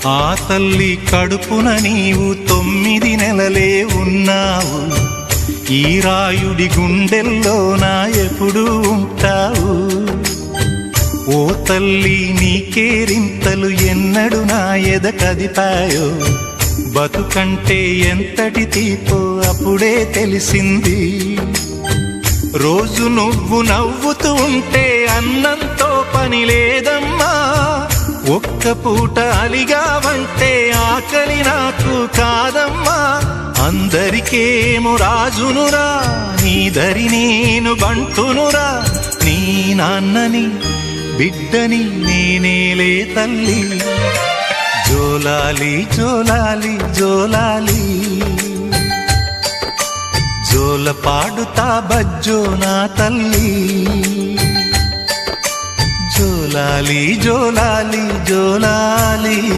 ఆ తల్లి కడుపున నీవు 9 నెలలే ఉన్నావు. ఈ రాయుడి గుండెల్లో నా ఎప్పుడు ఉంటావు. ఓ తల్లి నీ కేరింతలు ఎన్నడు నా ఎద కదిపాయో. బతుకంటే ఎంతటి తీపో అప్పుడే తెలిసింది. రోజు నువ్వు నవ్వుతూ ఉంటే అన్నంతో పని లేదమ్మా. ఒక్క పూట అలిగావంటే ఆకలి నాకు కాదమ్మా. అందరికేమో రాజునురా, నీ దరి నేను బంటునురా. నీ నాన్నని బిడ్డని నేనేలే తల్లి. జోలాలి జోలాలి జోలాలి, జోల పాడుతా బజ్జో నా తల్లి. జోలాలి జోలాలి జోలాలి.